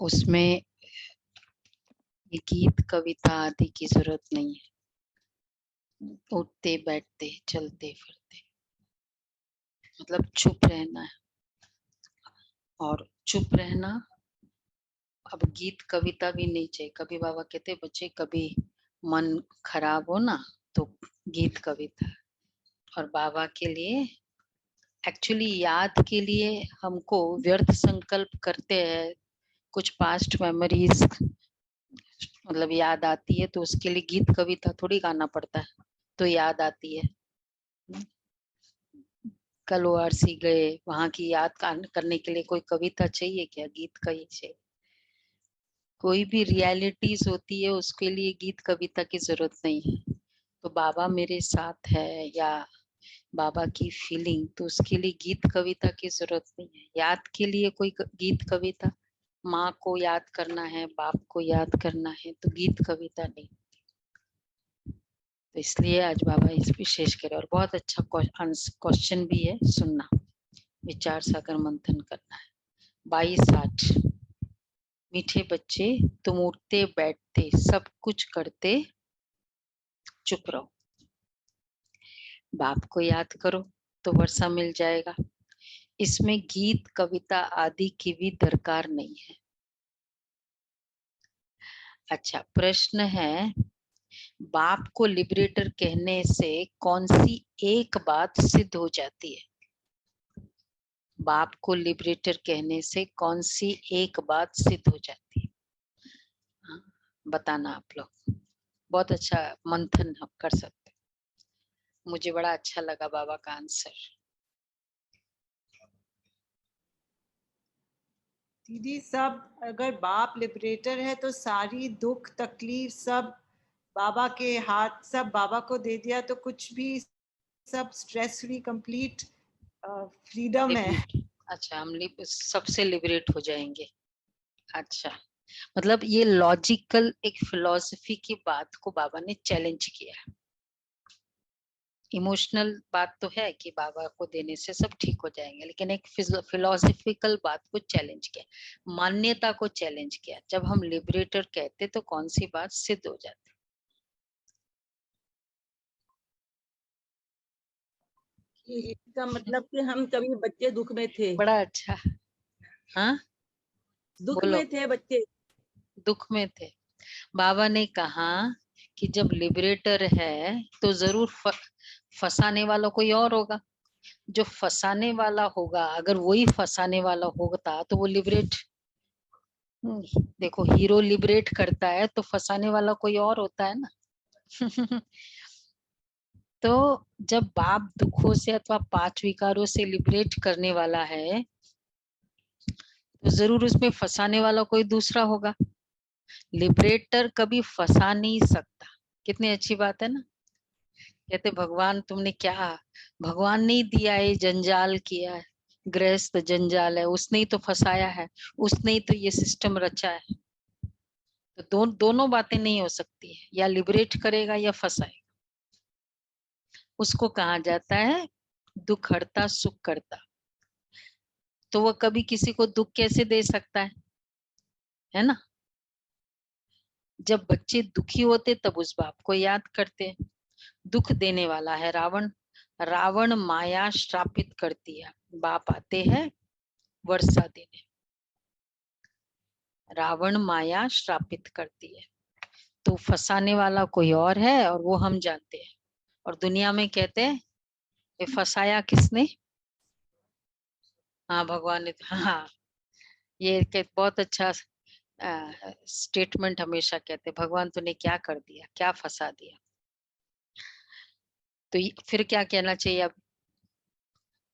उसमें ये गीत कविता आदि की जरूरत नहीं है। उठते बैठते चलते फिरते मतलब चुप रहना है। और चुप रहना, अब गीत कविता भी नहीं चाहिए। कभी बाबा कहते बच्चे कभी मन खराब हो ना तो गीत कविता। और बाबा के लिए एक्चुअली याद के लिए हमको व्यर्थ संकल्प करते हैं, कुछ पास्ट मेमोरीज मतलब याद आती है, तो उसके लिए गीत कविता थोड़ी गाना पड़ता है तो याद आती है। कल ओआरसी गए, वहां की याद करने के लिए कोई कविता चाहिए क्या? गीत का ही चाहिए। कोई भी रियलिटीज होती है उसके लिए गीत कविता की जरूरत नहीं है। तो बाबा मेरे साथ है या बाबा की फीलिंग, तो उसके लिए गीत कविता की जरूरत नहीं है। याद के लिए कोई गीत कविता, माँ को याद करना है, बाप को याद करना है, तो गीत कविता नहीं। तो इसलिए आज बाबा इस विशेष करे। और बहुत अच्छा क्वेश्चन भी है, सुनना, विचार सागर मंथन करना है। 22-8 मीठे बच्चे तुम उठते बैठते सब कुछ करते चुप रहो। बाप को याद करो तो वर्षा मिल जाएगा। इसमें गीत कविता आदि की भी दरकार नहीं है। अच्छा, प्रश्न है, बाप को लिबरेटर कहने से कौन सी एक बात सिद्ध हो जाती है? बाप को लिबरेटर कहने से कौन सी एक बात सिद्ध हो जाती है? हाँ, बताना आप लोग। बहुत अच्छा मंथन हम कर सकते। मुझे बड़ा अच्छा लगा बाबा का आंसर। दीदी, सब अगर बाप लिबरेटर है तो सारी दुख तकलीफ सब बाबा के हाथ, सब बाबा को दे दिया तो कुछ भी, सब स्ट्रेस फ्री कंप्लीट फ्रीडम है। लिबरेट, अच्छा हम सबसे लिबरेट हो जाएंगे। अच्छा, मतलब ये लॉजिकल एक फिलॉसफी की बात को बाबा ने चैलेंज किया। इमोशनल बात तो है कि बाबा को देने से सब ठीक हो जाएंगे, लेकिन एक फिलोसफिकल बात को चैलेंज किया, मान्यता को चैलेंज किया। जब हम लिबरेटर कहते तो कौन सी बात सिद्ध हो जाती? इसका मतलब कि हम कभी बच्चे दुख में थे, बड़ा अच्छा। हाँ, दुख बोलो। में थे बच्चे। दुख में थे। बाबा ने कहा कि जब लिबरेटर है तो जरूर फंसाने वाला कोई और होगा। जो फंसाने वाला होगा, अगर वही फंसाने वाला होता तो वो लिबरेट, देखो हीरो लिबरेट करता है तो फंसाने वाला कोई और होता है ना। तो जब बाप दुखों से अथवा 5 विकारों से लिबरेट करने वाला है तो जरूर उसमें फंसाने वाला कोई दूसरा होगा। लिबरेटर कभी फंसा नहीं सकता। कितनी अच्छी बात है ना। कहते भगवान तुमने क्या, भगवान ने ही दिया है, जंजाल किया है, गृहस्थ जंजाल है, उसने ही तो फंसाया है, उसने ही तो ये सिस्टम रचा है। तो दोनों बातें नहीं हो सकती है, या लिबरेट करेगा या फंसाएगा। उसको कहा जाता है दुख हरता सुख करता। तो वह कभी किसी को दुख कैसे दे सकता है ना। जब बच्चे दुखी होते तब उस बाप को याद करते हैं। दुख देने वाला है रावण, रावण माया श्रापित करती है, बाप आते हैं वर्षा देने। रावण माया श्रापित करती है, तो फंसाने वाला कोई और है और वो हम जानते हैं। और दुनिया में कहते हैं ये फंसाया किसने? हाँ, भगवान ने। हाँ, ये बहुत अच्छा स्टेटमेंट हमेशा कहते, भगवान तूने क्या कर दिया, क्या फंसा दिया। तो फिर क्या कहना चाहिए अब?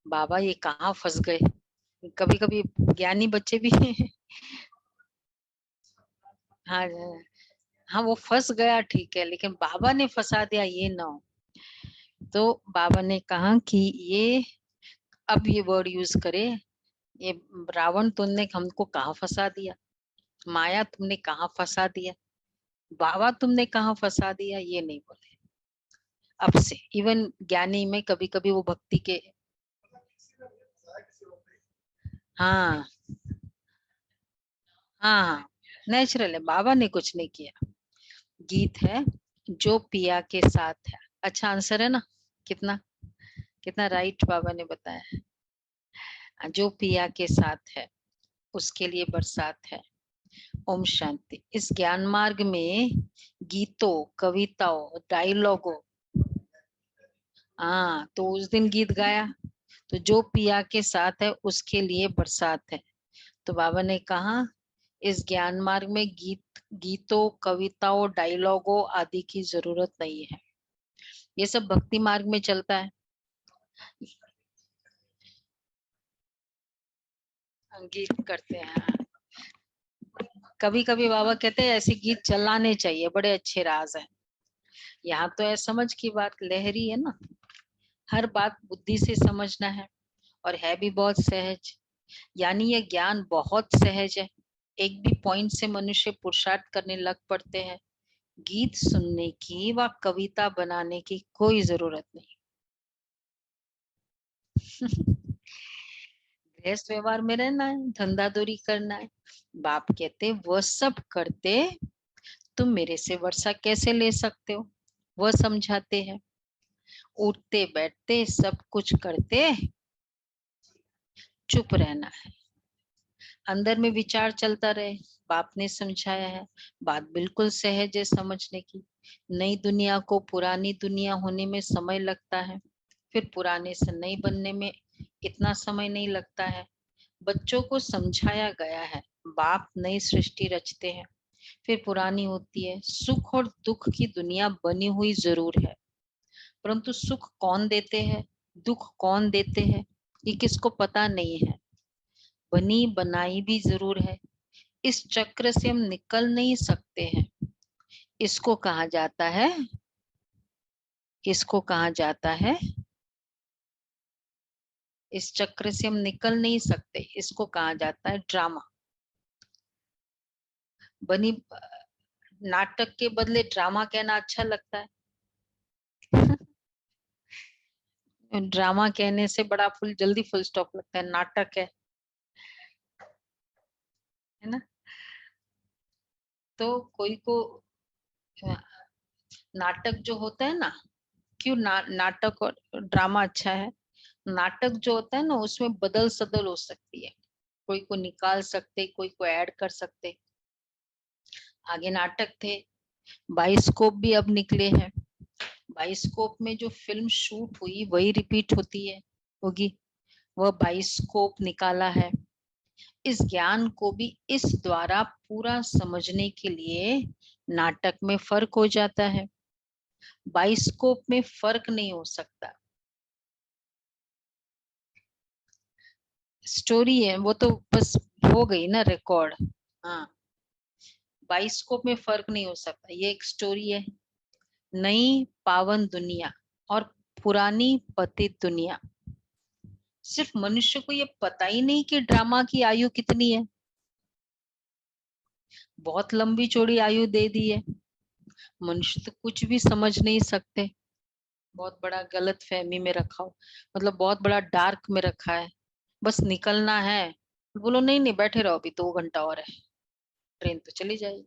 बाबा ये कहाँ फंस गए। कभी कभी ज्ञानी बच्चे भी हाँ हाँ, वो फंस गया ठीक है, लेकिन बाबा ने फंसा दिया ये ना हो। तो बाबा ने कहा कि ये, अब ये वर्ड यूज करे, ये रावण तुमने हमको कहाँ फंसा दिया, माया तुमने कहाँ फंसा दिया, बाबा तुमने कहाँ फंसा दिया, ये नहीं बोले। अब से इवन ज्ञानी में कभी कभी वो भक्ति के, हाँ हाँ, नेचुरल है, बाबा ने कुछ नहीं किया। गीत है जो पिया के साथ है। अच्छा आंसर है ना? कितना कितना राइट बाबा ने बताया है। जो पिया के साथ है उसके लिए बरसात है। ओम शांति। इस ज्ञान मार्ग में गीतों, कविताओं, डायलॉगों, हाँ तो उस दिन गीत गाया तो जो पिया के साथ है उसके लिए बरसात है। तो बाबा ने कहा इस ज्ञान मार्ग में गीतों, कविताओं, डायलॉगों आदि की जरूरत नहीं है। ये सब भक्ति मार्ग में चलता है। गीत करते हैं। कभी कभी बाबा कहते हैं ऐसे गीत चलाने चाहिए, बड़े अच्छे राज हैं। यहाँ तो है समझ की बात, लहरी है ना, हर बात बुद्धि से समझना है और है भी बहुत सहज। यानी ये ज्ञान बहुत सहज है। एक भी पॉइंट से मनुष्य पुरुषार्थ करने लग पड़ते हैं। गीत सुनने की व कविता बनाने की कोई जरूरत नहीं। गृहस्थ व्यवहार में रहना है, धंधादौरी करना है। बाप कहते वह सब करते तुम मेरे से वर्षा कैसे ले सकते हो, वह समझाते हैं। उठते बैठते सब कुछ करते चुप रहना है। अंदर में विचार चलता रहे, बाप ने समझाया है। बात बिल्कुल सहज है समझने की। नई दुनिया को पुरानी दुनिया होने में समय लगता है, फिर पुराने से नई बनने में इतना समय नहीं लगता है। बच्चों को समझाया गया है बाप नई सृष्टि रचते हैं, फिर पुरानी होती है। सुख और दुख की दुनिया बनी हुई जरूर है, परंतु सुख कौन देते हैं, दुख कौन देते हैं, ये किसको पता नहीं है। बनी बनाई भी जरूर है। इस चक्र से हम निकल नहीं सकते हैं। इसको कहा जाता है, इसको कहा जाता है, इस चक्र से हम निकल नहीं सकते। इसको कहा जाता है ड्रामा। बनी नाटक के बदले ड्रामा कहना अच्छा लगता है। ड्रामा कहने से बड़ा जल्दी फुल स्टॉप लगता है। नाटक है ना। तो कोई को नाटक जो होता है ना, क्यों नाटक और ड्रामा अच्छा है। नाटक जो होता है ना उसमें बदल सदल हो सकती है, कोई को निकाल सकते, कोई को ऐड कर सकते। आगे नाटक थे, बाइस्कोप भी अब निकले हैं। बाइस्कोप में जो फिल्म शूट हुई वही रिपीट होगी, वह बाइस्कोप निकाला है। इस ज्ञान को भी इस द्वारा पूरा समझने के लिए नाटक में फर्क हो जाता है, बाइस्कोप में फर्क नहीं हो सकता। स्टोरी है वो तो बस हो गई ना रिकॉर्ड। हाँ, बाइस्कोप में फर्क नहीं हो सकता। ये एक स्टोरी है। नई पावन दुनिया और पुरानी पतित दुनिया। सिर्फ मनुष्य को ये पता ही नहीं कि ड्रामा की आयु कितनी है। बहुत लंबी चौड़ी आयु दे दी है। मनुष्य तो कुछ भी समझ नहीं सकते। बहुत बड़ा गलत फहमी में रखा हो, मतलब बहुत बड़ा डार्क में रखा है। बस निकलना है, बोलो नहीं नहीं बैठे रहो अभी 2 घंटा और है, ट्रेन तो चली जाएगी।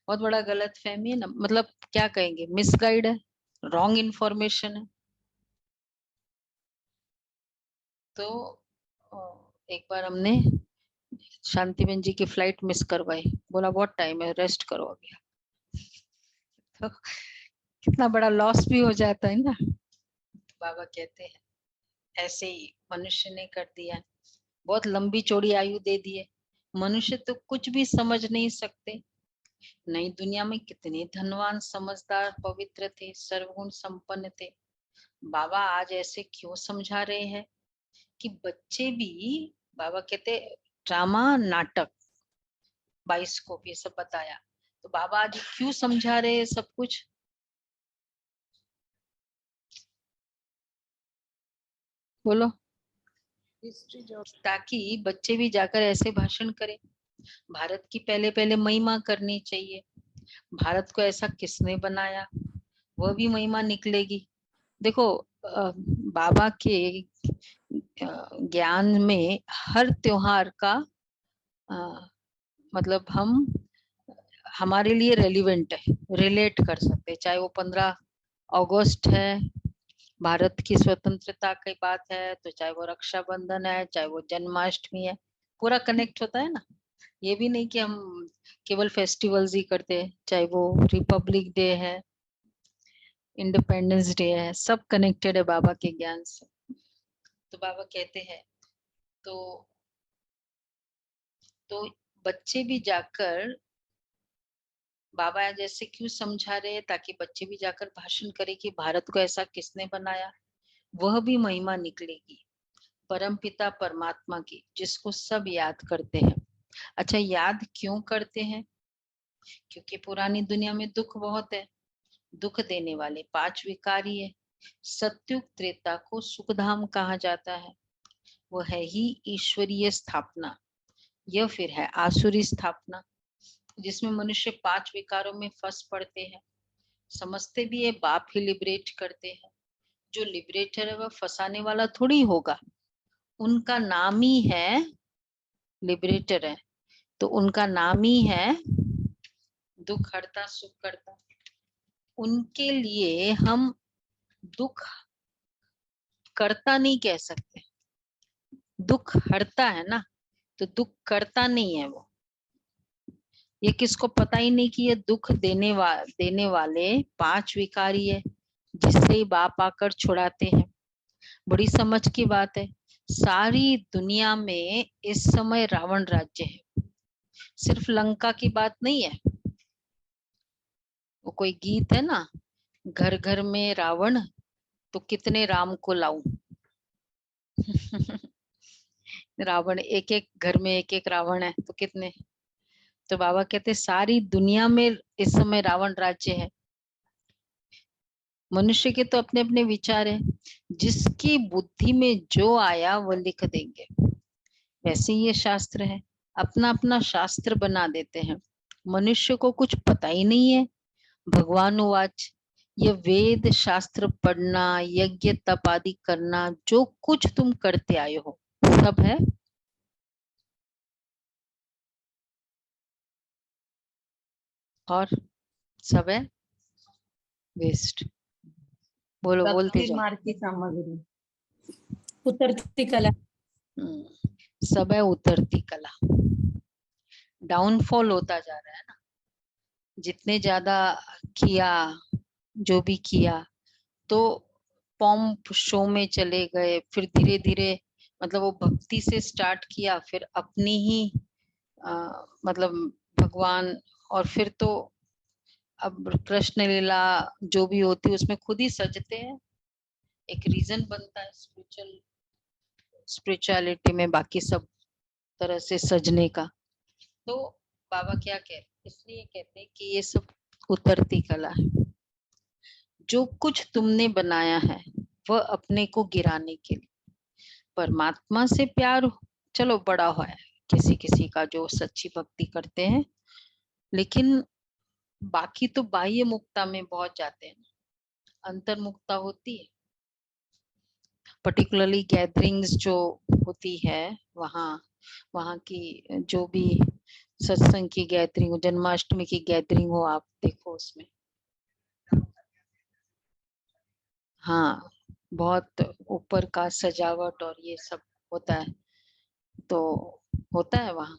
बहुत बड़ा गलत फहमी है ना, मतलब क्या कहेंगे, मिसगाइड है, रॉन्ग इन्फॉर्मेशन है। तो एक बार हमने शांतिबेन जी की फ्लाइट मिस करवाई, बोला बहुत टाइम है रेस्ट करो अभी। तो कितना बड़ा लॉस भी हो जाता है ना। बाबा कहते हैं ऐसे ही मनुष्य ने कर दिया, बहुत लंबी चौड़ी आयु दे दी है। मनुष्य तो कुछ भी समझ नहीं सकते। नई दुनिया में कितने धनवान, समझदार, पवित्र थे, सर्वगुण संपन्न थे। बाबा आज ऐसे क्यों समझा रहे हैं कि बच्चे भी, बाबा कहते ड्रामा, नाटक, बाइस्कोप ये सब बताया, तो बाबा आज क्यों समझा रहे हैं सब कुछ। बोलो। हिस्ट्री जो ताकि बच्चे भी जाकर ऐसे भाषण करें। भारत की पहले पहले महिमा करनी चाहिए। भारत को ऐसा किसने बनाया, वह भी महिमा निकलेगी। देखो बाबा के ज्ञान में हर त्योहार का मतलब हम हमारे लिए रेलिवेंट है, रिलेट कर सकते हैं, चाहे वो 15 अगस्त है, भारत की स्वतंत्रता की बात है, तो चाहे वो रक्षाबंधन है, चाहे वो जन्माष्टमी है, पूरा कनेक्ट होता है ना। ये भी नहीं कि हम केवल फेस्टिवल्स ही करते हैं, चाहे वो रिपब्लिक डे है, इंडिपेंडेंस डे है, सब कनेक्टेड है बाबा के ज्ञान से। तो बाबा कहते हैं तो बच्चे भी जाकर, बाबा जैसे क्यों समझा रहे हैं, ताकि बच्चे भी जाकर भाषण करें कि भारत को ऐसा किसने बनाया, वह भी महिमा निकलेगी परमपिता परमात्मा की, जिसको सब याद करते हैं। अच्छा, याद क्यों करते हैं? क्योंकि पुरानी दुनिया में दुख बहुत है, दुख देने वाले 5 विकारी है। सत्युग त्रेता को सुखधाम कहा जाता है, वह है ही ईश्वरीय स्थापना। यह फिर है आसुरी स्थापना, जिसमें मनुष्य 5 विकारों में फंस पड़ते हैं। समझते भी है बाप ही लिबरेट करते हैं, जो लिबरेटर है वह फंसाने वाला थोड़ी होगा, उनका नाम ही है लिबरेटर है, तो उनका नाम ही है दुख हरता सुख करता। उनके लिए हम दुख करता नहीं कह सकते, दुख हरता है ना, तो दुख करता नहीं है वो। ये किसको पता ही नहीं कि ये दुख देने वाले 5 विकारी है, जिससे ही बाप आकर छुड़ाते हैं। बड़ी समझ की बात है, सारी दुनिया में इस समय रावण राज्य है, सिर्फ लंका की बात नहीं है। वो कोई गीत है ना, घर घर में रावण तो कितने राम को लाऊं। रावण, एक एक घर में एक एक रावण है तो कितने। तो बाबा कहते सारी दुनिया में इस समय रावण राज्य है। मनुष्य के तो अपने अपने विचार है, जिसकी बुद्धि में जो आया वो लिख देंगे। वैसे ही ये शास्त्र है, अपना अपना शास्त्र बना देते हैं। मनुष्य को कुछ पता ही नहीं है। भगवान उवाच, ये वेद शास्त्र पढ़ना, यज्ञ तप आदि करना, जो कुछ तुम करते आए हो सब है और सब है वेस्ट। बोलो, बोलते भक्ति जाओ। मार्ग की सामग्री, उतरती कला। सब है उतरती कला। डाउनफॉल होता जा रहा है ना, जितने ज्यादा किया, जो भी किया, तो पॉम्प शो में चले गए, फिर धीरे धीरे मतलब वो भक्ति से स्टार्ट किया, फिर अपनी ही मतलब भगवान, और फिर तो अब कृष्ण लीला जो भी होती है उसमें खुद ही सजते हैं। एक रीजन बनता है स्पिरिचुअलिटी में बाकी सब तरह से सजने का। तो बाबा क्या कहते, इसलिए कहते हैं कि ये सब उतरती कला है। जो कुछ तुमने बनाया है वह अपने को गिराने के लिए। परमात्मा से प्यार चलो बड़ा हुआ है किसी किसी का जो सच्ची भक्ति करते हैं, लेकिन बाकी तो बाह्य मुक्ता में बहुत जाते हैं, अंतर मुक्ता होती है। पर्टिकुलरली गैदरिंग्स जो होती है, वहाँ वहाँ की जो भी सत्संग की गैदरिंग हो, जन्माष्टमी की गैदरिंग हो, आप देखो उसमें हाँ बहुत ऊपर का सजावट और ये सब होता है, तो होता है वहाँ।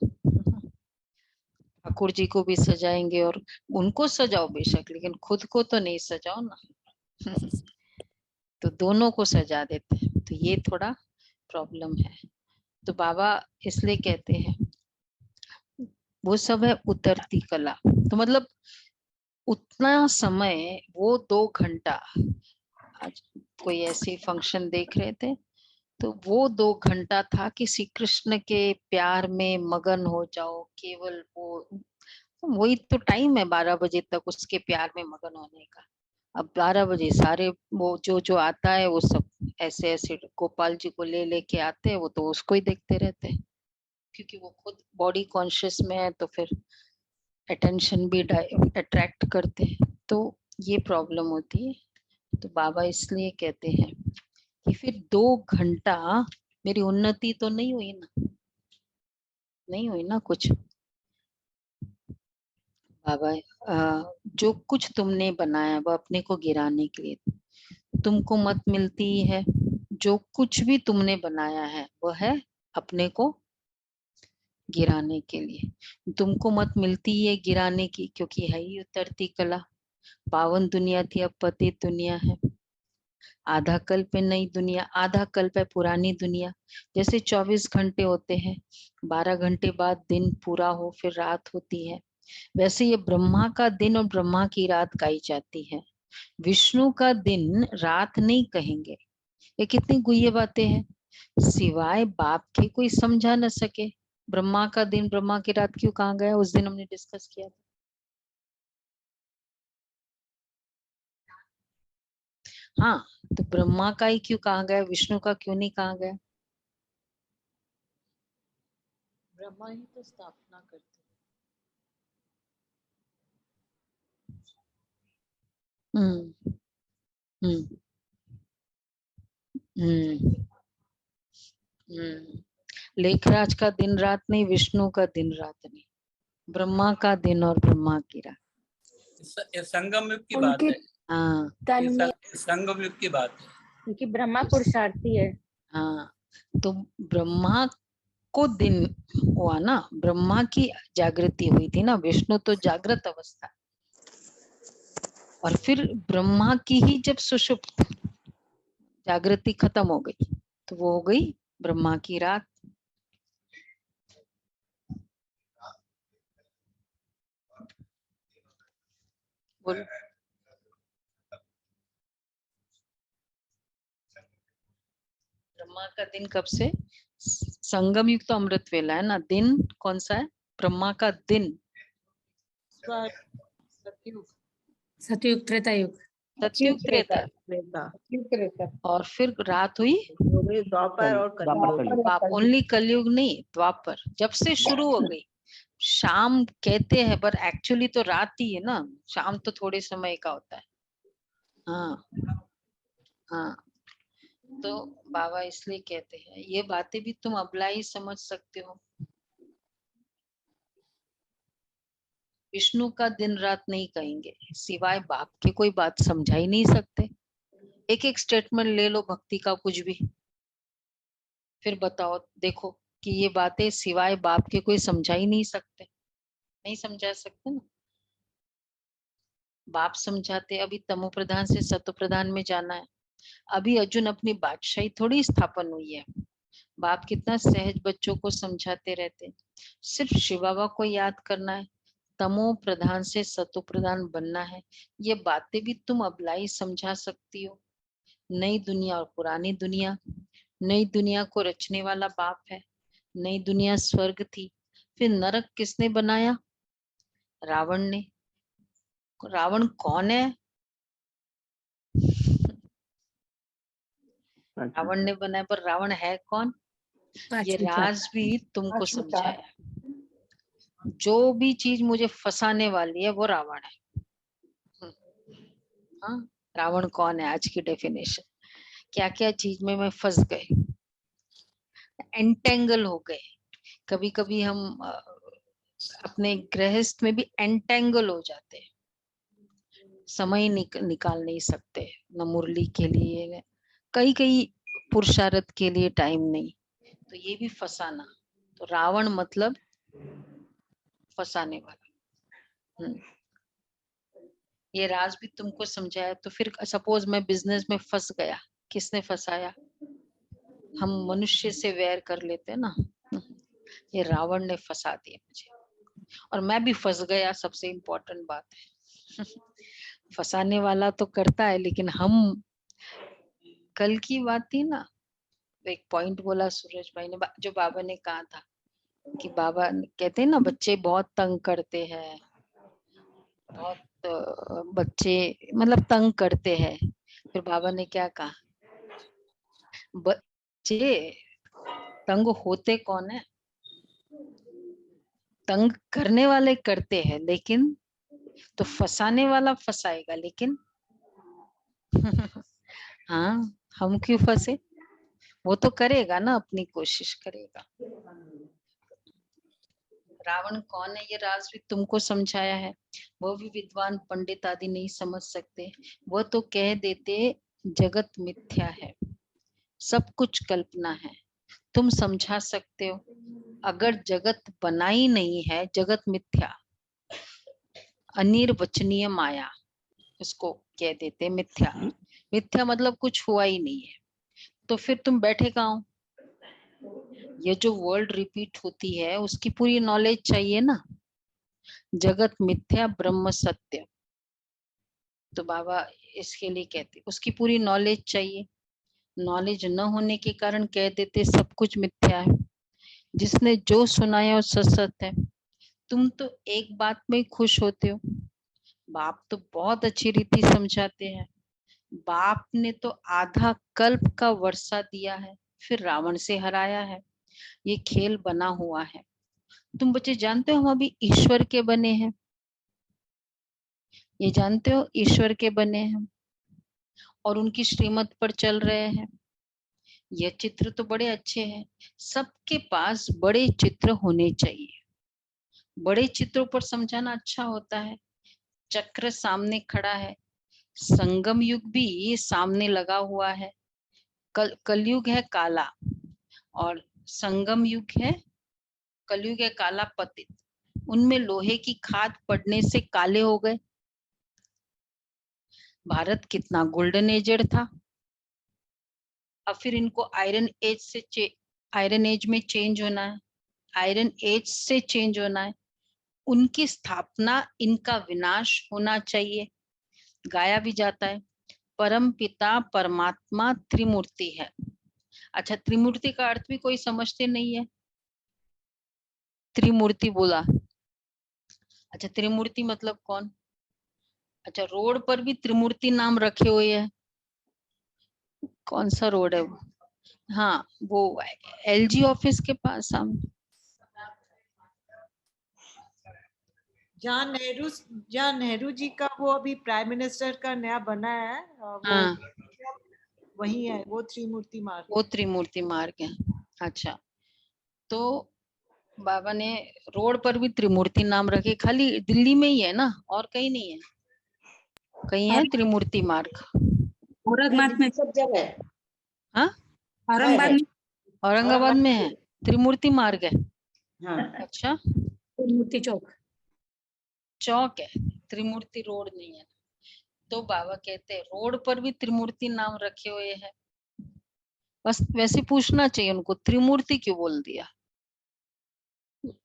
ठाकुर जी को भी सजाएंगे और उनको सजाओ बेशक, लेकिन खुद को तो नहीं सजाओ ना। तो दोनों को सजा देते हैं, तो ये थोड़ा प्रॉब्लम है। तो बाबा इसलिए कहते हैं वो सब है उतरती कला। तो मतलब उतना समय, वो 2 घंटा, आज कोई ऐसे फंक्शन देख रहे थे, तो वो 2 घंटा था कि श्री कृष्ण के प्यार में मगन हो जाओ, केवल वो वही तो टाइम है 12 बजे तक उसके प्यार में मगन होने का। अब 12 बजे सारे वो जो जो आता है वो सब ऐसे ऐसे गोपाल जी को ले लेके आते हैं, वो तो उसको ही देखते रहते हैं, क्योंकि वो खुद बॉडी कॉन्शियस में है, तो फिर अटेंशन भी अट्रैक्ट करते हैं, तो ये प्रॉब्लम होती है। तो बाबा इसलिए कहते हैं कि फिर 2 घंटा मेरी उन्नति तो नहीं हुई ना, नहीं हुई ना कुछ। बाबा जो कुछ तुमने बनाया वो अपने को गिराने के लिए, तुमको मत मिलती है। जो कुछ भी तुमने बनाया है वो है अपने को गिराने के लिए। तुमको मत मिलती है गिराने की, क्योंकि है ही उतरती कला। पावन दुनिया थी, अब पतित दुनिया है। आधा कल्प है नई दुनिया, आधा कल्प है पुरानी दुनिया। जैसे 24 घंटे होते हैं, 12 घंटे बाद दिन पूरा हो फिर रात होती है, वैसे ये ब्रह्मा का दिन और ब्रह्मा की रात गाई जाती है। विष्णु का दिन रात नहीं कहेंगे। ये कितनी गुह्य बातें हैं, सिवाय बाप के कोई समझा न सके। ब्रह्मा का दिन ब्रह्मा की रात क्यों कहा गया, उस दिन हमने डिस्कस किया था। हाँ, तो ब्रह्मा का ही क्यों कहा गया, विष्णु का क्यों नहीं कहा गया? ब्रह्मा ही तो स्थापना करते हैं। हम्म हम्म हम्म लेखराज का दिन रात नहीं, विष्णु का दिन रात नहीं, ब्रह्मा का दिन और ब्रह्मा की रात। ये संगम युग की बात उनके है। हाँ तन में, संगम युग की बात है। क्योंकि ब्रह्मा पुरुषार्थी है। हाँ, तो ब्रह्मा को दिन हुआ ना, ब्रह्मा की जागृति हुई थी ना, विष्णु तो जागृत अवस्था, और फिर ब्रह्मा की ही जब सुषुप्त जागृति खत्म हो गई तो वो हो गई ब्रह्मा की रात। बोलो। ब्रह्मा का दिन कब से, संगम युग तो अमृत वेला है ना, दिन कौन सा है, ब्रह्मा का दिन। सतयुग। सतयुग त्रेता युग। सतयुग त्रेता, और फिर रात हुई द्वापर और द्वापर, ओनली कलयुग नहीं, द्वापर जब से शुरू हो गई। शाम कहते हैं पर एक्चुअली तो रात ही है ना, शाम तो थोड़े समय का होता है। हाँ हाँ, तो बाबा इसलिए कहते हैं ये बातें भी तुम अबला ही समझ सकते हो। विष्णु का दिन रात नहीं कहेंगे, सिवाय बाप के कोई बात समझा ही नहीं सकते। एक एक स्टेटमेंट ले लो भक्ति का कुछ भी, फिर बताओ देखो कि ये बातें सिवाय बाप के कोई समझा ही नहीं सकते, नहीं समझा सकते ना। बाप समझाते, अभी तमो प्रधान से सतो प्रधान में जाना है। अभी अर्जुन अपनी बादशाही थोड़ी स्थापन हुई है, बाप कितना सहज बच्चों को समझाते रहते, सिर्फ शिव बाबा को याद करना है, तमो प्रधान से सतो प्रधान बनना है। ये बातें भी तुम अबलाई समझा सकती हो। नई दुनिया और पुरानी दुनिया, नई दुनिया को रचने वाला बाप है, नई दुनिया स्वर्ग थी, फिर नरक किसने बनाया, रावण ने। रावण कौन है, रावण ने बनाया, पर रावण है कौन, ये राज भी तुमको समझाया। जो भी चीज मुझे फंसाने वाली है वो रावण है। हाँ, रावण कौन है, आज की डेफिनेशन, क्या क्या चीज में मैं फंस गए, एंटेंगल हो गए। कभी कभी हम अपने गृहस्थ में भी एंटेंगल हो जाते हैं, समय निकाल नहीं सकते, न मुरली के लिए, कई कई पुरुषार्थ के लिए टाइम नहीं, तो ये भी फंसाना। तो रावण मतलब फंसाने वाला। ये राज भी तुमको समझाया, तो फिर सपोज मैं बिजनेस में फंस गया, किसने फंसाया, हम मनुष्य से वैर कर लेते हैं ना, ये रावण ने फंसा दिया मुझे, और मैं भी फंस गया, सबसे इम्पोर्टेंट बात है। फंसाने वाला तो करता है, लेकिन हम, कल की बात थी ना, एक पॉइंट बोला सूरज भाई ने, जो बाबा ने कहा था कि बाबा कहते हैं ना बच्चे बहुत तंग करते हैं, बहुत बच्चे मतलब तंग करते हैं, फिर बाबा ने क्या कहा, बच्चे तंग होते कौन है, तंग करने वाले करते हैं, लेकिन तो फंसाने वाला फंसाएगा, लेकिन हाँ, हम क्यों फंसे, वो तो करेगा ना, अपनी कोशिश करेगा। रावण कौन है ये राज भी तुमको समझाया है, वो भी विद्वान पंडित आदि नहीं समझ सकते। वो तो कह देते जगत मिथ्या है, सब कुछ कल्पना है, तुम समझा सकते हो। अगर जगत बना ही नहीं है, जगत मिथ्या, अनिर्वचनीय माया, उसको कह देते मिथ्या। मिथ्या मतलब कुछ हुआ ही नहीं है, तो फिर तुम बैठे कहाँ हो? ये जो वर्ल्ड रिपीट होती है उसकी पूरी नॉलेज चाहिए ना। जगत मिथ्या ब्रह्म सत्य, तो बाबा इसके लिए कहते उसकी पूरी नॉलेज चाहिए। नॉलेज न होने के कारण कह देते सब कुछ मिथ्या है। जिसने जो सुनाया वो सच सत्य है। तुम तो एक बात में खुश होते हो, बाप तो बहुत अच्छी रीति समझाते हैं। बाप ने तो आधा कल्प का वर्षा दिया है, फिर रावण से हराया है। ये खेल बना हुआ है। तुम बच्चे जानते हो हम अभी ईश्वर के बने हैं, ये जानते हो ईश्वर के बने हैं और उनकी श्रीमत पर चल रहे हैं। ये चित्र तो बड़े अच्छे हैं, सबके पास बड़े चित्र होने चाहिए। बड़े चित्रों पर समझाना अच्छा होता है। चक्र सामने खड़ा है, संगम युग भी सामने लगा हुआ है। कलयुग है काला और संगम युग है, कलयुग है काला पतित। उनमें लोहे की खाद पड़ने से काले हो गए। भारत कितना गोल्डन एजर था, अब फिर इनको आयरन एज में चेंज होना है, आयरन एज से चेंज होना है। उनकी स्थापना, इनका विनाश होना चाहिए। गाया भी जाता है परम पिता परमात्मा त्रिमूर्ति है। अच्छा, त्रिमूर्ति का अर्थ भी कोई समझते नहीं है। त्रिमूर्ति बोला, अच्छा त्रिमूर्ति मतलब कौन? अच्छा, रोड पर भी त्रिमूर्ति नाम रखे हुए है। कौन सा रोड है वो? हाँ, वो एलजी ऑफिस के पास सामने। जहाँ नेहरू जी का वो अभी प्राइम मिनिस्टर का नया बना है, वो हाँ, वही है, वो त्रिमूर्ति मार्ग। वो त्रिमूर्ति मार्ग है। अच्छा, तो बाबा ने रोड पर भी त्रिमूर्ति नाम रखे। खाली दिल्ली में ही है ना, और कहीं नहीं है? कहीं है त्रिमूर्ति मार्ग? औरंगाबाद में, सब जगह है। हाँ, औरंगाबाद में औरंगाबाद में है त्रिमूर्ति मार्ग है। हाँ, अच्छा, मूर्ति चौक। चौक है, त्रिमूर्ति रोड नहीं है। तो बाबा कहते हैं रोड पर भी त्रिमूर्ति नाम रखे हुए हैं। बस वैसे पूछना चाहिए उनको, त्रिमूर्ति क्यों बोल दिया?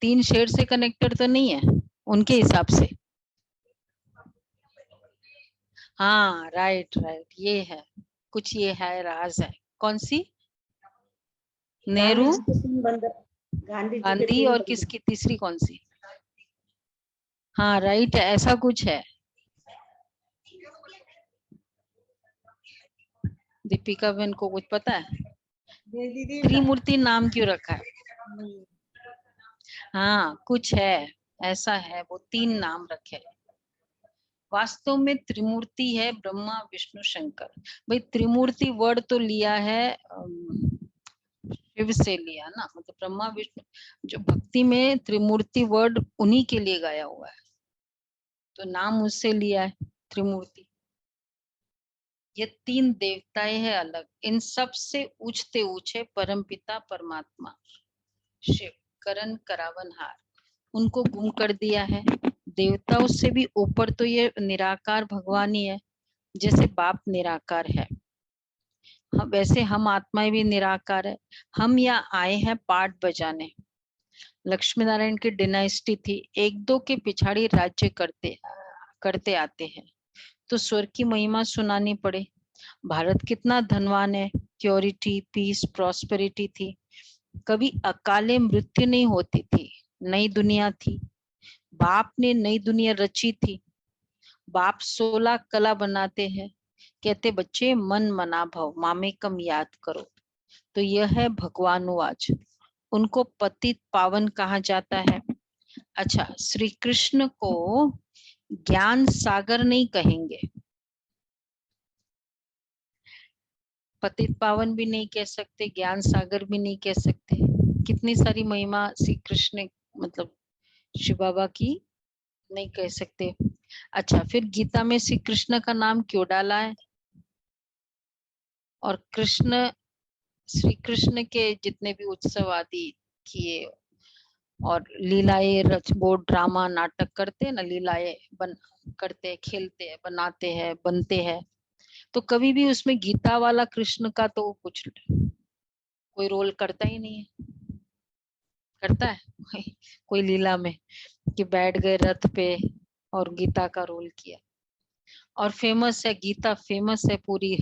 3 शेर से कनेक्टेड तो नहीं है उनके हिसाब से? हाँ, राइट राइट, ये है कुछ, ये है राज है। कौन सी? नेहरू, गांधी जी के 3 बंदर, गांधी जी के गांधी 3 और बंदर। किसकी तीसरी कौन सी? हाँ राइट है, ऐसा कुछ है। दीपिका बहन को कुछ पता है दीदी त्रिमूर्ति नाम क्यों रखा है? नहीं। हाँ कुछ है, ऐसा है, वो 3 नाम रखे हैं। वास्तव में त्रिमूर्ति है ब्रह्मा विष्णु शंकर। भाई त्रिमूर्ति वर्ड तो लिया है शिव से लिया ना, मतलब ब्रह्मा विष्णु, जो भक्ति में त्रिमूर्ति वर्ड उन्हीं के लिए गाया हुआ है, तो नाम उससे लिया है त्रिमूर्ति। ये 3 देवताएं हैं अलग, इन सब से ऊंचते ऊंचे परमपिता परमात्मा शिव, करण करावनहार, उनको गुम कर दिया है। देवताओं से भी ऊपर तो ये निराकार भगवान ही है, जैसे बाप निराकार है। वैसे हम आत्माएं भी निराकार है। हम यहाँ आए हैं पाठ बजाने। लक्ष्मी नारायण की डिनाइस्टी थी, 1-2 के पिछाड़ी राज्य करते आते हैं, तो स्वर्ग की महिमा सुनानी पड़े। भारत कितना धनवान है, प्योरिटी पीस प्रॉस्पेरिटी थी, कभी अकाले मृत्यु नहीं होती थी, नई दुनिया थी। बाप ने नई दुनिया रची थी। बाप 16 कला बनाते हैं, कहते बच्चे मन मना भव मामेकम याद करो। तो यह है भगवानुवाच, उनको पतित पावन कहा जाता है। अच्छा, श्री कृष्ण को ज्ञान सागर नहीं कहेंगे, पतित पावन भी नहीं कह सकते, ज्ञान सागर भी नहीं कह सकते। कितनी सारी महिमा श्री कृष्ण, मतलब शिव बाबा की नहीं कह सकते। अच्छा, फिर गीता में श्री कृष्ण का नाम क्यों डाला है? और श्री कृष्ण के जितने भी उत्सव आदि किए और लीलाएं रच वो ड्रामा नाटक करते हैं ना, लीलाएं करते हैं, खेलते हैं, बनाते हैं, बनते हैं, तो कभी भी उसमें गीता वाला कृष्ण का तो कुछ कोई रोल करता ही नहीं है। करता है कोई लीला में कि बैठ गए रथ पे और गीता का रोल किया? और फेमस है गीता, फेमस है पूरी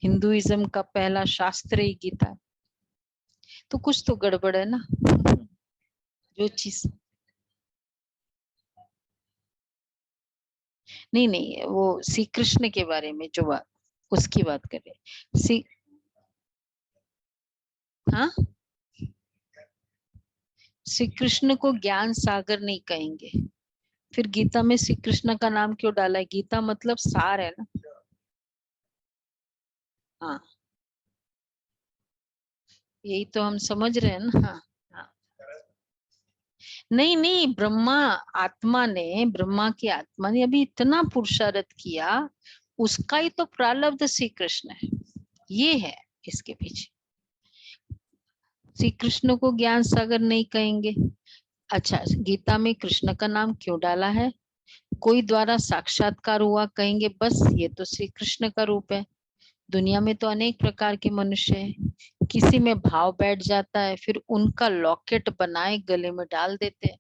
हिंदुइज्म का पहला शास्त्र ही गीता है। तो कुछ तो गड़बड़ है ना जो चीज। नहीं नहीं, वो श्री कृष्ण के बारे में जो बात, उसकी बात कर रहे श्री। हाँ, श्री कृष्ण को ज्ञान सागर नहीं कहेंगे। फिर गीता में श्री कृष्ण का नाम क्यों डाला है? गीता मतलब सार है ना। हाँ, यही तो हम समझ रहे हैं ना। हाँ, हाँ। नहीं नहीं, ब्रह्मा की आत्मा ने अभी इतना पुरुषार्थ किया, उसका ही तो प्रारब्ध श्री कृष्ण है। ये है इसके पीछे। श्री कृष्ण को ज्ञान सागर नहीं कहेंगे। अच्छा, गीता में कृष्ण का नाम क्यों डाला है? कोई द्वारा साक्षात्कार हुआ कहेंगे, बस ये तो श्री कृष्ण का रूप है। दुनिया में तो अनेक प्रकार के मनुष्य हैं, किसी में भाव बैठ जाता है, फिर उनका लॉकेट बनाए गले में डाल देते हैं।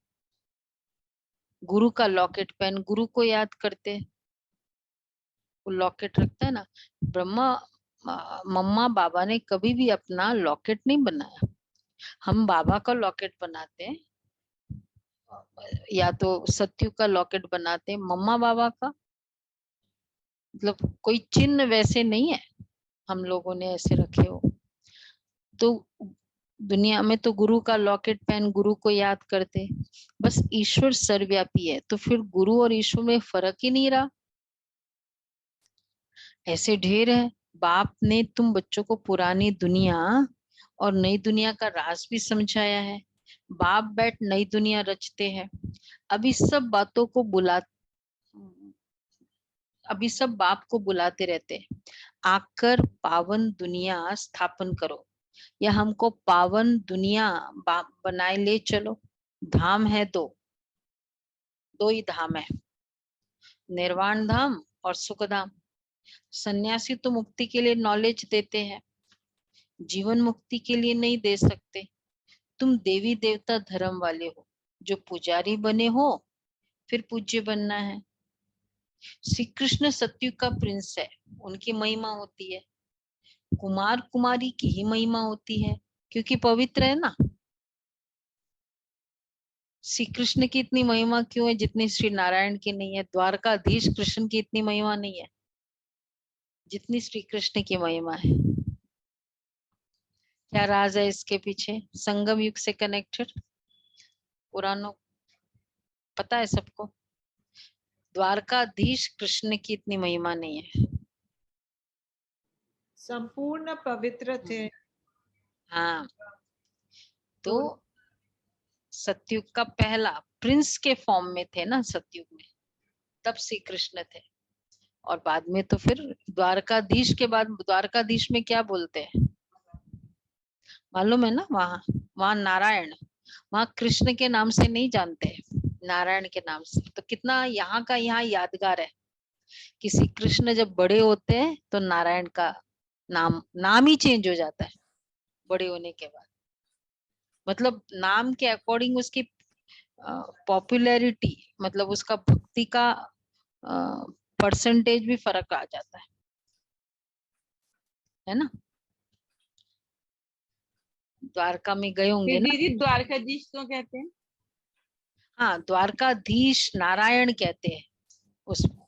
गुरु का लॉकेट पहन गुरु को याद करते हैं, वो लॉकेट रखता है ना। मम्मा बाबा ने कभी भी अपना लॉकेट नहीं बनाया। हम बाबा का लॉकेट बनाते हैं, या तो सत्यु का लॉकेट बनाते हैं, मम्मा बाबा का मतलब कोई चिन्ह वैसे नहीं है हम लोगों ने ऐसे रखे हो। तो दुनिया में तो गुरु का लॉकेट पहन गुरु को याद करते। बस ईश्वर सर्वव्यापी है, तो फिर गुरु और ईश्वर में फर्क ही नहीं रहा। ऐसे ढेर है। बाप ने तुम बच्चों को पुरानी दुनिया और नई दुनिया का राज भी समझाया है। बाप बैठ नई दुनिया रचते हैं। अभी सब बातों को अभी सब बाप को बुलाते रहते हैं, आकर पावन दुनिया स्थापन करो, या हमको पावन दुनिया बनाए ले चलो। धाम है दो ही धाम है, निर्वाण धाम और सुख धाम। सन्यासी तो मुक्ति के लिए नॉलेज देते हैं, जीवन मुक्ति के लिए नहीं दे सकते। तुम देवी देवता धर्म वाले हो, जो पुजारी बने हो फिर पूज्य बनना है। श्री कृष्ण सतयुग का प्रिंस है, उनकी महिमा होती है। कुमार कुमारी की ही महिमा होती है, क्योंकि पवित्र है ना। श्री कृष्ण की इतनी महिमा क्यों है जितनी श्री नारायण की नहीं है? द्वारकाधीश कृष्ण की इतनी महिमा नहीं है जितनी श्री कृष्ण की महिमा है। क्या राज है इसके पीछे? संगम युग से कनेक्टेड पुराणों पता है सबको। द्वारकाधीश कृष्ण की इतनी महिमा नहीं है। संपूर्ण पवित्र थे। हाँ, तो सतयुग का पहला प्रिंस के फॉर्म में थे ना सतयुग में, तब श्री कृष्ण थे। और बाद में तो फिर द्वारकाधीश के बाद, द्वारकाधीश में क्या बोलते हैं मालूम है ना? वहां नारायण, वहां कृष्ण के नाम से नहीं जानते, नारायण के नाम से। तो कितना यहाँ का यहाँ यादगार है कि श्री कृष्ण जब बड़े होते हैं तो नारायण का नाम ही चेंज हो जाता है बड़े होने के बाद। मतलब नाम के अकॉर्डिंग उसकी पॉपुलैरिटी, मतलब उसका भक्ति का परसेंटेज भी फर्क आ जाता है ना। द्वारका में गए होंगे फिर ना? दीदी द्वारकाधीश क्यों कहते हैं? हाँ, द्वारकाधीश नारायण कहते हैं उसको।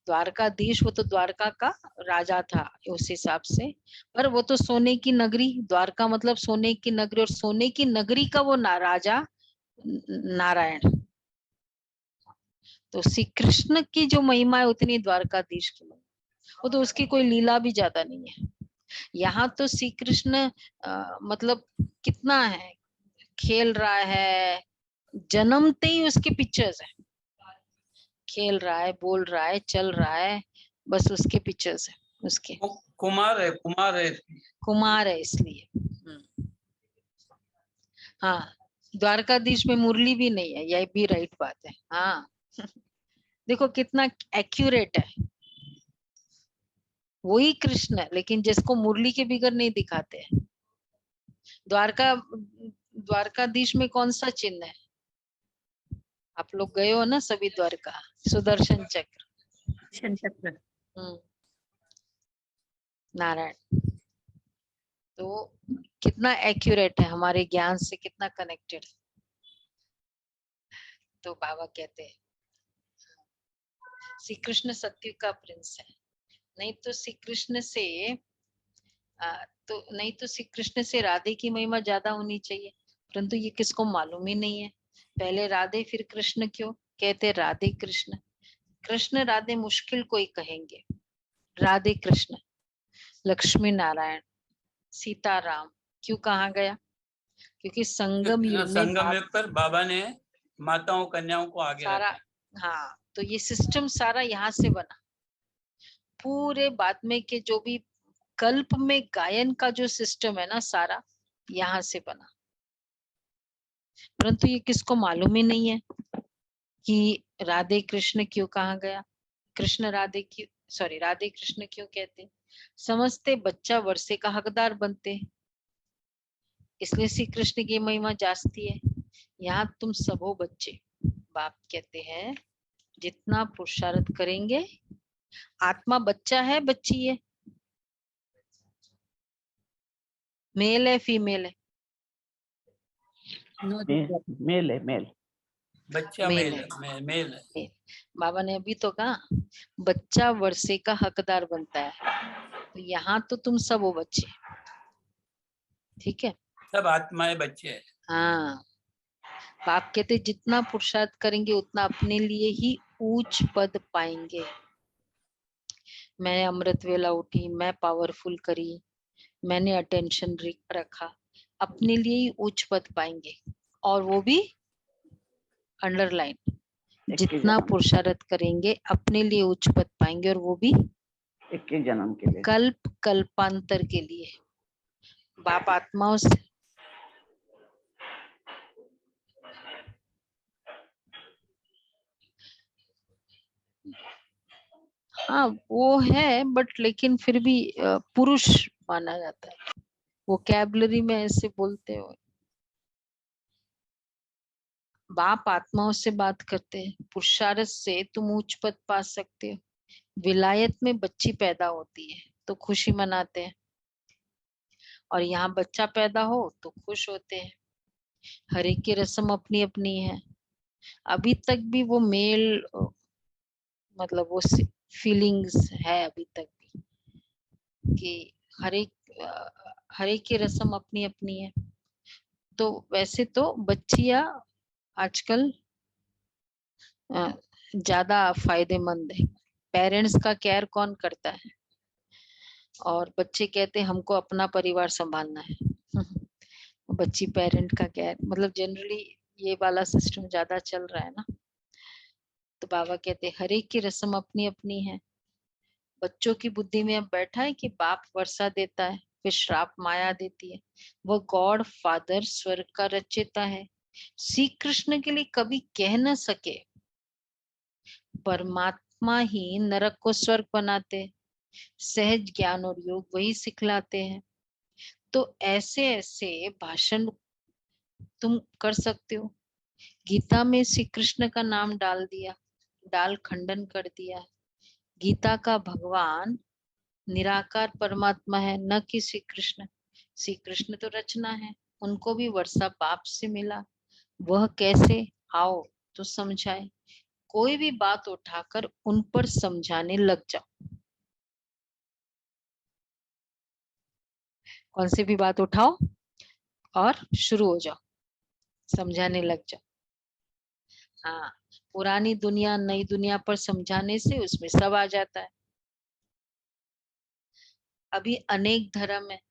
द्वारकाधीश वो तो द्वारका का राजा था उस हिसाब से, पर वो तो सोने की नगरी, द्वारका मतलब सोने की नगरी, और सोने की नगरी का वो राजा नारायण। तो श्री कृष्ण की जो महिमा है उतनी द्वारकाधीश की महिमा, वो तो उसकी कोई लीला भी ज्यादा नहीं है। यहाँ तो श्री कृष्ण मतलब कितना है, खेल रहा है, जन्मते ही उसके पिक्चर्स है, खेल रहा है, बोल रहा है, चल रहा है, बस उसके पिक्चर्स है उसके। कुमार है, कुमार है। कुमार है इसलिए। हाँ, द्वारकाधीश में मुरली भी नहीं है, यह भी राइट बात है। हाँ देखो कितना एक्यूरेट है, वही कृष्ण है, लेकिन जिसको मुरली के बिगर नहीं दिखाते हैं। द्वारकाधीश में कौन सा चिन्ह है? आप लोग गए हो ना सभी द्वारका? सुदर्शन चक्र। चक्र। नारायण। तो कितना एक्यूरेट है, हमारे ज्ञान से कितना कनेक्टेड। तो बाबा कहते हैं श्री कृष्ण सत्युग का प्रिंस है। नहीं तो श्री कृष्ण से श्री कृष्ण से राधे की महिमा ज्यादा होनी चाहिए, परंतु ये किसको मालूम ही नहीं है। पहले राधे फिर कृष्ण क्यों कहते? राधे कृष्ण, कृष्ण राधे मुश्किल कोई कहेंगे, राधे कृष्ण, लक्ष्मी नारायण, सीताराम क्यों कहा गया? क्योंकि संगम युग में संगम युग पर बाबा ने माताओं कन्याओं को आगे सारा, रखा। हाँ, तो ये सिस्टम सारा यहाँ से बना। पूरे बाद में के जो भी कल्प में गायन का जो सिस्टम है ना, सारा यहाँ से बना, परंतु ये किसको मालूम ही नहीं है कि राधे कृष्ण क्यों कहा गया, कृष्ण राधे क्यों, सॉरी राधे कृष्ण क्यों कहते? समझते बच्चा वर्षे का हकदार बनते, इसलिए श्री कृष्ण की महिमा जास्ती है। यहाँ तुम सब हो बच्चे, बाप कहते हैं जितना पुरुषार्थ करेंगे, आत्मा बच्चा है बच्ची है, मेल है फीमेल है? मेल है, मेल। बच्चा मेल मेल है। मेल है। बाबा ने अभी तो कहा बच्चा वर्षे का हकदार बनता है, तो यहाँ तो तुम सब हो बच्चे, ठीक है? सब आत्माएं बच्चे हैं। हाँ, बाप कहते जितना पुरुषार्थ करेंगे उतना अपने लिए ही ऊंच पद पाएंगे। मैं अमृत वेला उठी, मैं पावरफुल करी, मैंने अटेंशन रखा, अपने लिए ही उच्च पद पाएंगे। और वो भी अंडरलाइन, जितना पुरुषार्थ करेंगे अपने लिए उच्च पद पाएंगे, और वो भी 21 जन्म के लिए, कल्प कल्पांतर के लिए। बाप आत्माओं से हाँ वो है, बट लेकिन फिर भी पुरुष माना जाता है, वो कैबलरी में ऐसे बोलते हो। बाप आत्माओं से बात करते हैं, पुरुषार्थ से तुम उच्च पद पा सकते हो। विलायत में बच्ची पैदा होती है तो खुशी मनाते हैं, और यहाँ बच्चा पैदा हो तो खुश होते हैं। हर एक की रस्म अपनी अपनी है। अभी तक भी वो मेल, मतलब वो फीलिंग्स है अभी तक भी, कि हर एक की रस्म अपनी अपनी है। तो वैसे तो बच्चियां आजकल ज्यादा फायदेमंद है। पेरेंट्स का केयर कौन करता है? और बच्चे कहते हैं हमको अपना परिवार संभालना है। बच्ची पेरेंट का केयर, मतलब जनरली ये वाला सिस्टम ज्यादा चल रहा है ना। तो बाबा कहते हैं हर एक की रस्म अपनी अपनी है। बच्चों की बुद्धि में अब बैठा है कि बाप वर्षा देता है, फिर श्राप माया देती है। वो गॉड फादर स्वर्ग का रचयिता है। श्री कृष्ण के लिए कभी कह न सके, परमात्मा ही नरक को स्वर्ग बनाते, सहज ज्ञान और योग वही सिखलाते हैं। तो ऐसे ऐसे भाषण तुम कर सकते हो। गीता में श्री कृष्ण का नाम डाल दिया, डाल खंडन कर दिया। गीता का भगवान निराकार परमात्मा है, न कि श्री कृष्ण। श्री कृष्ण तो रचना है, उनको भी वर्षा बाप से मिला। वह कैसे? आओ तो समझाए। कोई भी बात उठाकर उन पर समझाने लग जाओ। कौन सी भी बात उठाओ और शुरू हो जाओ, समझाने लग जाओ। हाँ, पुरानी दुनिया नई दुनिया पर समझाने से उसमें सब आ जाता है। अभी अनेक धर्म है,